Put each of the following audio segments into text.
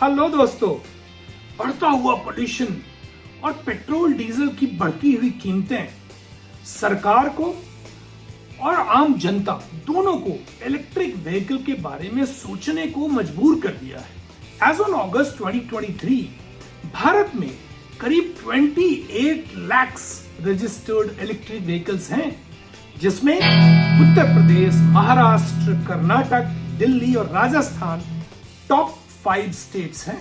Hello दोस्तों, बढ़ता हुआ पोल्यूशन और पेट्रोल डीजल की बढ़ती हुई कीमतें सरकार को और आम जनता दोनों को इलेक्ट्रिक व्हीकल के बारे में सोचने को मजबूर कर दिया है। एज ऑन अगस्त 2023 भारत में करीब 28 लाख रजिस्टर्ड इलेक्ट्रिक व्हीकल्स हैं, जिसमें उत्तर प्रदेश, महाराष्ट्र, कर्नाटक, दिल्ली और राजस्थान टॉप 5 स्टेट्स हैं।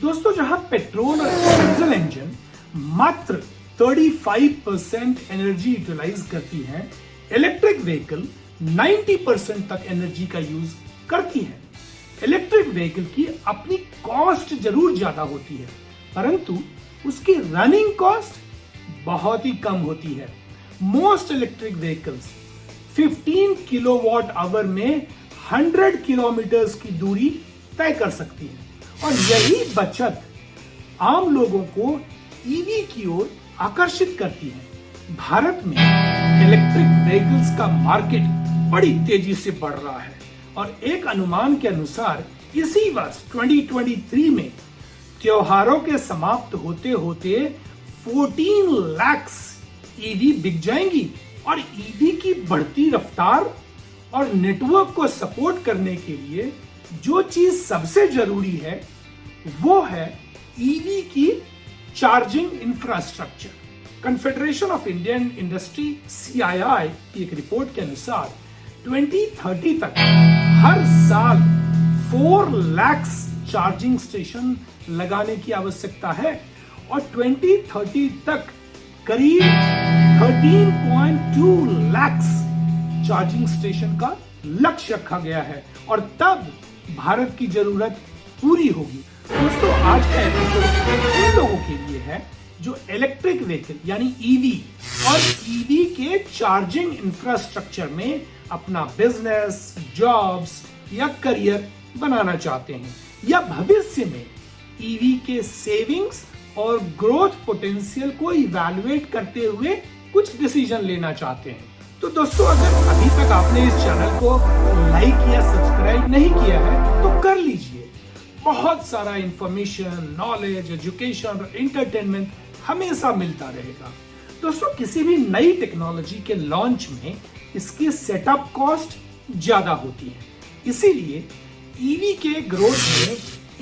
दोस्तों, जहां पेट्रोल और डीजल इंजन मात्र 35% एनर्जी यूटिलाइज करती हैं, इलेक्ट्रिक व्हीकल 90% तक एनर्जी का यूज करती है। इलेक्ट्रिक व्हीकल की अपनी कॉस्ट जरूर ज्यादा होती है, परंतु उसकी रनिंग कॉस्ट बहुत ही कम होती है। Most electric vehicles 15 kilowatt hour में 100 किलोमीटर्स की दूरी तय कर सकती है, और यही बचत आम लोगों को ईवी की ओर आकर्षित करती है। भारत में इलेक्ट्रिक व्हीकल्स का मार्केट बड़ी तेजी से बढ़ रहा है, और एक अनुमान के अनुसार इसी वर्ष 2023 में त्योहारों के समाप्त होते होते 14 लाख ईवी बिक जाएंगी। और ईवी की बढ़ती रफ्तार और नेटवर्क को सपोर्ट करने के लिए जो चीज सबसे जरूरी है वो है ईवी की charging infrastructure. Confederation of Indian industry CII की एक रिपोर्ट के अनुसार 2030 तक हर साल 4 लाख चार्जिंग स्टेशन लगाने की आवश्यकता है, और 2030 तक करीब 13.2 लाख चार्जिंग स्टेशन का लक्ष्य रखा गया है, और तब भारत की जरूरत पूरी होगी। दोस्तों, आज का एपिसोड उन लोगों के लिए है जो इलेक्ट्रिक व्हीकल यानी ईवी और ईवी के चार्जिंग इंफ्रास्ट्रक्चर में अपना बिजनेस, जॉब्स या करियर बनाना चाहते हैं, या भविष्य में ईवी के सेविंग्स और ग्रोथ पोटेंशियल को इवैल्यूएट करते हुए कुछ डिसीजन लेना चाहते हैं। तो दोस्तों, अगर अभी तक आपने इस चैनल को लाइक या सब्सक्राइब नहीं किया है तो कर लीजिए। बहुत सारा इंफॉर्मेशन, नॉलेज, एजुकेशन और एंटरटेनमेंट हमेशा मिलता रहेगा। दोस्तों, किसी भी नई टेक्नोलॉजी के लॉन्च में इसकी सेटअप कॉस्ट ज्यादा होती है, इसीलिए ईवी के ग्रोथ में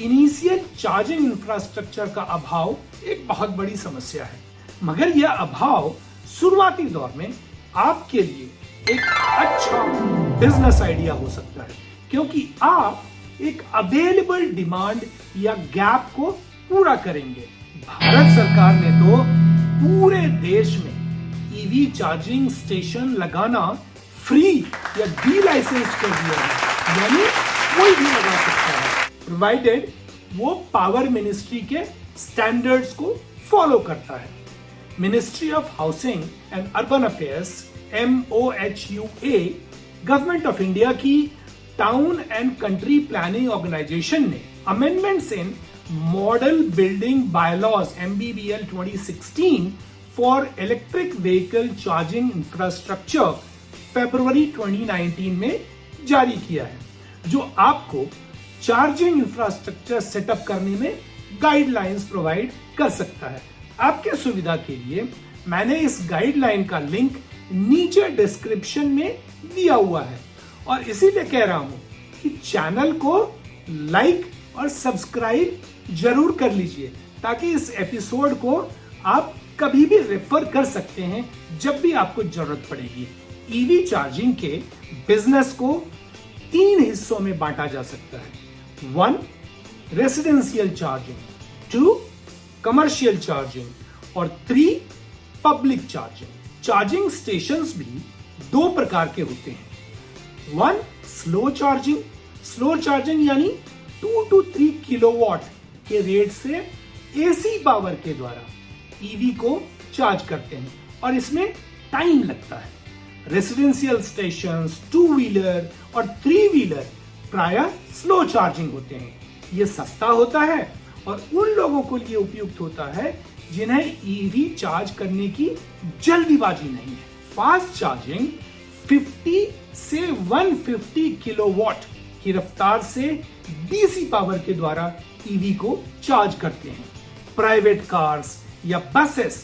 इनिशियल चार्जिंग इंफ्रास्ट्रक्चर का अभाव एक बहुत बड़ी समस्या है। मगर यह अभाव शुरुआती दौर में आपके लिए एक अच्छा बिजनेस आइडिया हो सकता है, क्योंकि आप एक अवेलेबल डिमांड या गैप को पूरा करेंगे। भारत सरकार ने तो पूरे देश में ईवी चार्जिंग स्टेशन लगाना फ्री या डी लाइसेंस कर दिया है, यानी कोई भी लगा सकता है, प्रोवाइडेड वो पावर मिनिस्ट्री के स्टैंडर्ड्स को फॉलो करता है। Ministry of housing and urban affairs MOHUA government of India की town and country planning organisation ने amendments in model building bylaws MBBL 2016 for electric vehicle charging infrastructure फरवरी 2019 में जारी किया है, जो आपको चार्जिंग इंफ्रास्ट्रक्चर सेटअप करने में गाइडलाइंस प्रोवाइड कर सकता है। आपके सुविधा के लिए मैंने इस गाइडलाइन का लिंक नीचे डिस्क्रिप्शन में दिया हुआ है, और इसीलिए कह रहा हूं कि चैनल को लाइक और सब्सक्राइब जरूर कर लीजिए, ताकि इस एपिसोड को आप कभी भी रेफर कर सकते हैं जब भी आपको जरूरत पड़ेगी। ईवी चार्जिंग के बिजनेस को 3 हिस्सों में बांटा जा सकता है। 1 रेसिडेंशियल चार्जिंग, 2 कमर्शियल चार्जिंग और 3 पब्लिक चार्जिंग। चार्जिंग स्टेशंस भी 2 प्रकार के होते हैं। 1 स्लो चार्जिंग यानी 2 to 3 किलोवाट के रेट से AC पावर के द्वारा ईवी को चार्ज करते हैं, और इसमें टाइम लगता है। रेसिडेंशियल स्टेशंस 2 व्हीलर और 3 व्हीलर प्रायः स्लो चार्जिंग होते हैं। ये सस्ता होता है और उन लोगों के लिए उपयुक्त होता है जिन्हें ईवी चार्ज करने की जल्दीबाजी नहीं है। फास्ट चार्जिंग 50 से 150 किलोवाट की रफ्तार से डीसी पावर के द्वारा ईवी को चार्ज करते हैं। प्राइवेट कार्स या बसेस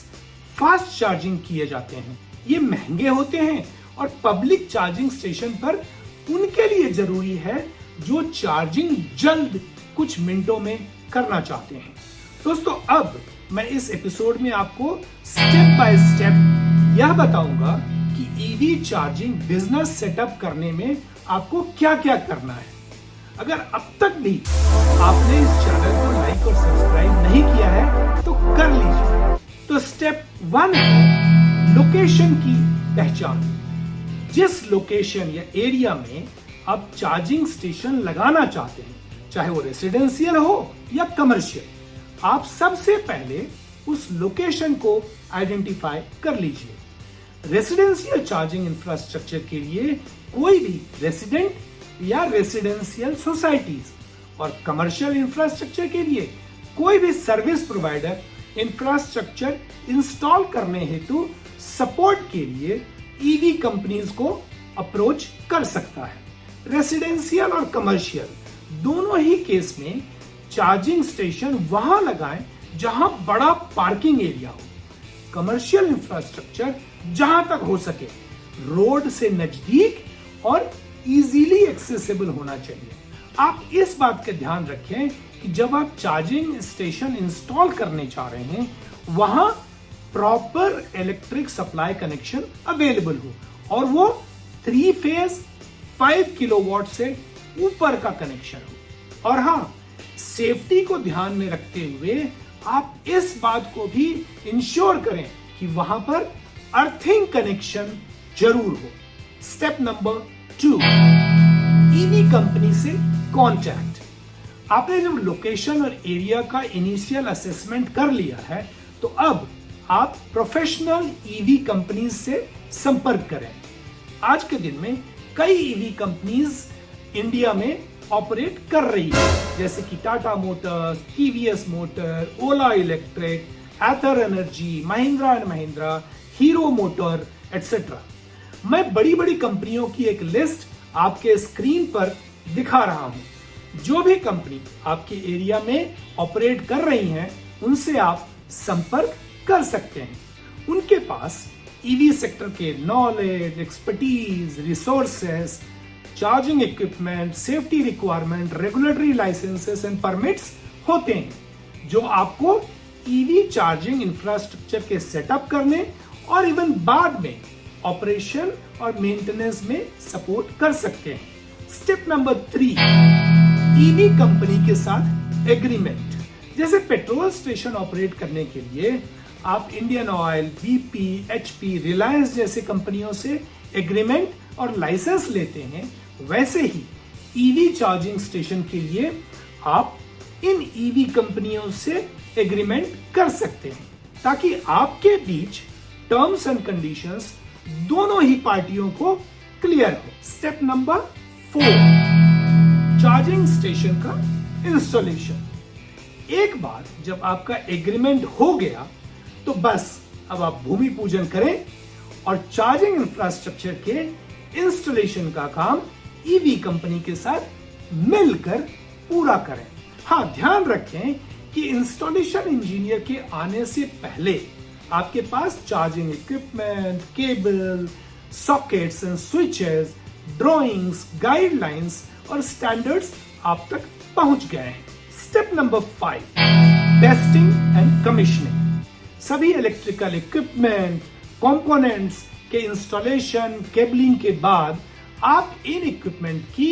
फास्ट चार्जिंग किए जाते हैं। ये महंगे होते हैं और पब्लिक चार्जिंग स्टेशन पर उनके लिए जरूरी है जो चार्जिंग जल्द कुछ मिनटों में करना चाहते हैं। दोस्तों, अब मैं इस एपिसोड में आपको स्टेप बाय स्टेप यह बताऊंगा कि ईवी चार्जिंग बिजनेस सेटअप करने में आपको क्या क्या करना है। अगर अब तक भी आपने इस चैनल को लाइक और सब्सक्राइब नहीं किया है तो कर लीजिए। तो स्टेप 1 है लोकेशन की पहचान। जिस लोकेशन या एरिया में आप चार्जिंग स्टेशन लगाना चाहते हैं, चाहे वो रेसिडेंशियल हो या कमर्शियल, आप सबसे पहले उस लोकेशन को आइडेंटिफाई कर लीजिए। रेसिडेंशियल चार्जिंग इंफ्रास्ट्रक्चर के लिए कोई भी रेसिडेंट या रेसिडेंशियल सोसाइटीज और कमर्शियल इंफ्रास्ट्रक्चर के लिए कोई भी सर्विस प्रोवाइडर इंफ्रास्ट्रक्चर इंस्टॉल करने हेतु सपोर्ट के लिए ईवी कंपनीज को अप्रोच कर सकता है। रेसिडेंशियल और कमर्शियल दोनों ही केस में चार्जिंग स्टेशन वहां लगाएं जहां बड़ा पार्किंग एरिया हो। कमर्शियल इंफ्रास्ट्रक्चर जहां तक हो सके रोड से नजदीक और इजीली एक्सेसिबल होना चाहिए। आप इस बात का ध्यान रखें कि जब आप चार्जिंग स्टेशन इंस्टॉल करने चाह रहे हैं वहां proper electric supply connection available हो और वो 3 फेज 5 किलोवाट से ऊपर का कनेक्शन हो। और हाँ, सेफ्टी को ध्यान में रखते हुए आप इस बात को भी इंश्योर करें कि वहां पर अर्थिंग कनेक्शन जरूर हो। स्टेप नंबर 2, ईवी कंपनी से कॉन्टैक्ट। आपने जब लोकेशन और एरिया का इनिशियल असेसमेंट कर लिया है तो अब आप प्रोफेशनल ईवी कंपनीज से संपर्क करें। आज के दिन में कई ईवी कंपनीज इंडिया में ऑपरेट कर रही है, जैसे कि Tata motors, TVS motor, Ola electric, Ather energy, Mahindra and Mahindra, Hero motor etcetera. मैं बड़ी बड़ी कंपनियों की एक लिस्ट आपके स्क्रीन पर दिखा रहा हूं। जो भी कंपनी आपके एरिया में ऑपरेट कर रही हैं, उनसे आप संपर्क कर सकते हैं। उनके पास ईवी सेक्टर के knowledge, expertise, resources, charging equipment, safety requirement, regulatory licences and permits होते हैं जो आपको ईवी चार्जिंग इंफ्रास्ट्रक्चर के सेटअप करने और इवन बाद में ऑपरेशन और मेंटेनेंस में सपोर्ट कर सकते हैं। स्टेप नंबर 3, ईवी कंपनी के साथ एग्रीमेंट। जैसे पेट्रोल स्टेशन ऑपरेट करने के लिए आप Indian oil, BP, HP, Reliance जैसे कंपनियों से एग्रीमेंट और लाइसेंस लेते हैं, वैसे ही ईवी चार्जिंग स्टेशन के लिए आप इन ईवी कंपनियों से एग्रीमेंट कर सकते हैं ताकि आपके बीच टर्म्स एंड कंडीशंस दोनों ही पार्टियों को क्लियर हो। स्टेप नंबर 4, चार्जिंग स्टेशन का इंस्टॉलेशन। एक बार जब आपका एग्रीमेंट हो गया तो बस अब आप भूमि पूजन करें और चार्जिंग इंफ्रास्ट्रक्चर के इंस्टॉलेशन का काम ईवी कंपनी के साथ मिलकर पूरा करें। हाँ, ध्यान रखें कि इंस्टॉलेशन इंजीनियर के आने से पहले आपके पास charging equipment, cable, sockets and switches, drawings, guidelines और स्टैंडर्ड्स आप तक पहुंच गए हैं। Step number 5, testing and commissioning. सभी इलेक्ट्रिकल इक्विपमेंट, कंपोनेंट्स के इंस्टॉलेशन, केबलिंग के बाद आप इन इक्विपमेंट की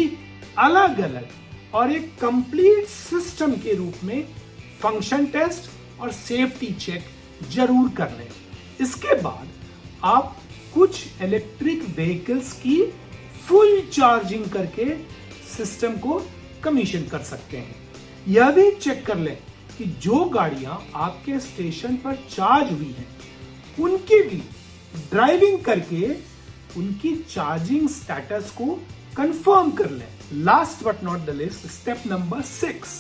अलग अलग और एक कंप्लीट सिस्टम के रूप में फंक्शन टेस्ट और सेफ्टी चेक जरूर कर लें। इसके बाद आप कुछ इलेक्ट्रिक व्हीकल्स की फुल चार्जिंग करके सिस्टम को कमीशन कर सकते हैं। यह भी चेक कर लें कि जो गाड़ियां आपके स्टेशन पर चार्ज हुई हैं, उनकी भी ड्राइविंग करके उनकी चार्जिंग स्टेटस को कंफर्म कर लें। Last but not the least, step number 6,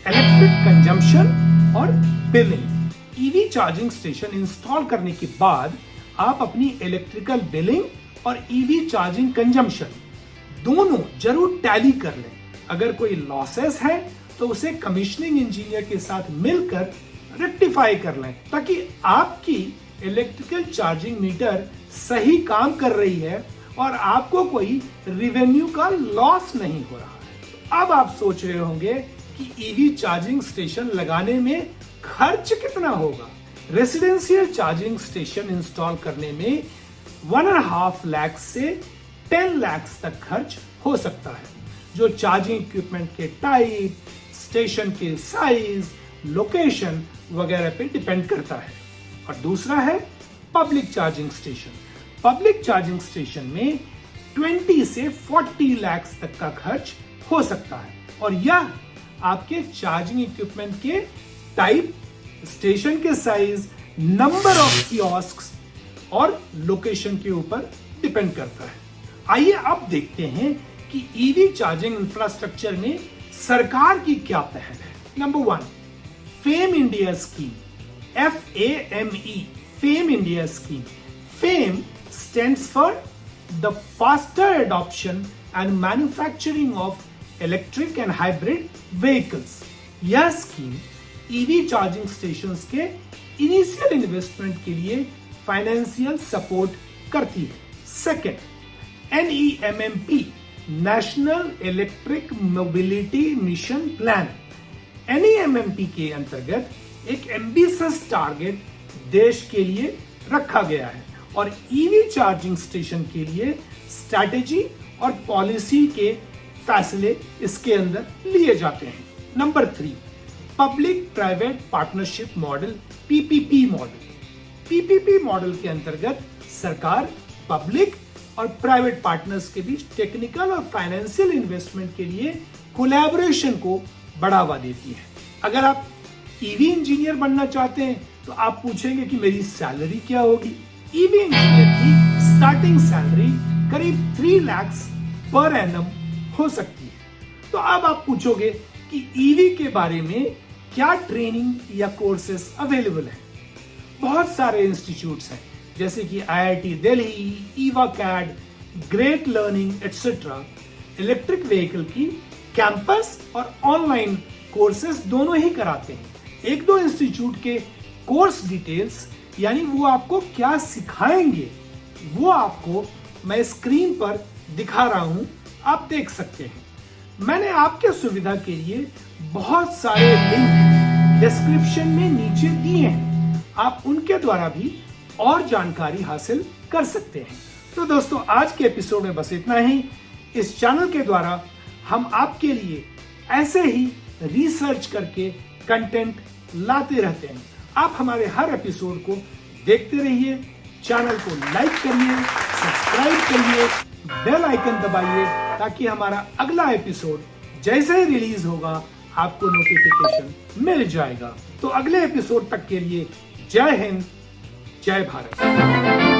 electric consumption और billing. EV charging station install करने के बाद आप अपनी इलेक्ट्रिकल बिलिंग और ईवी चार्जिंग कंजम्पशन दोनों जरूर टैली कर लें अगर कोई लॉसेस है तो उसे कमिश्निंग इंजीनियर के साथ मिलकर रेक्टिफाई कर लें, ताकि आपकी इलेक्ट्रिकल चार्जिंग मीटर सही काम कर रही है और आपको कोई रिवेन्यू का लॉस नहीं हो रहा है। अब आप सोच रहे होंगे कि ईवी चार्जिंग स्टेशन लगाने में खर्च कितना होगा। रेसिडेंशियल चार्जिंग स्टेशन इंस्टॉल करने में 1.5 लाख से 10 लाख तक खर्च हो सकता है, जो चार्जिंग इक्विपमेंट के टाइप, स्टेशन के साइज, लोकेशन वगैरह पे डिपेंड करता है। और दूसरा है public charging station. Public charging station में 20 से 40 लाख तक का खर्च हो सकता है, और यह आपके चार्जिंग इक्विपमेंट के टाइप, स्टेशन के साइज, नंबर ऑफ कियोस्क्स और लोकेशन के ऊपर डिपेंड करता है। आइए अब देखते हैं कि ईवी चार्जिंग इंफ्रास्ट्रक्चर में सरकार की क्या पहल है। Number 1, fame India scheme, FAME, fame India scheme. Fame stands for the faster adoption and manufacturing of electric and hybrid vehicles. यह स्कीम ईवी चार्जिंग स्टेशंस के इनिशियल इन्वेस्टमेंट के लिए फाइनेंशियल सपोर्ट करती है। Second, NEMMP, national electric mobility mission plan. NEMMP के अंतर्गत एक ambitious target देश के लिए रखा गया है और ईवी चार्जिंग स्टेशन के लिए स्ट्रैटेजी और पॉलिसी के फैसले इसके अंदर लिए जाते हैं। Number 3, public private partnership model, PPP model. PPP model के अंतर्गत सरकार पब्लिक और प्राइवेट पार्टनर्स के बीच टेक्निकल और फाइनेंशियल इन्वेस्टमेंट के लिए कोलैबोरेशन को बढ़ावा देती है। अगर आप ईवी इंजीनियर बनना चाहते हैं तो आप पूछेंगे कि मेरी सैलरी क्या होगी। ईवी इंजीनियर की स्टार्टिंग सैलरी करीब 3 लाख पर एनम हो सकती है। तो अब आप पूछोगे कि ईवी के बारे में क्या ट्रेनिंग या कोर्सेस अवेलेबल है। बहुत सारे इंस्टीट्यूट्स हैं, जैसे कि IIT Delhi, EVACAD, great learning etcetera. Electric vehicle की कैंपस और ऑनलाइन कोर्सेस दोनों ही कराते हैं। एक दो इंस्टीट्यूट के कोर्स डिटेल्स, यानी वो आपको क्या सिखाएंगे, वो आपको मैं स्क्रीन पर दिखा रहा हूं, आप देख सकते हैं। मैंने आपके सुविधा के लिए बहुत सारे लिंक डिस्क्रिप्शन में नीचे दिए हैं, आप उनके द्वारा भी और जानकारी हासिल कर सकते हैं। तो दोस्तों, आज के एपिसोड में बस इतना ही। इस चैनल के द्वारा हम आपके लिए ऐसे ही रिसर्च करके कंटेंट लाते रहते हैं। आप हमारे हर एपिसोड को देखते रहिए, चैनल को लाइक करिए, सब्सक्राइब करिए, बेल आइकन दबाइए, ताकि हमारा अगला एपिसोड जैसे ही रिलीज होगा आपको नोटिफिकेशन मिल जाएगा। तो अगले एपिसोड तक के लिए जय हिंद, जय भारत।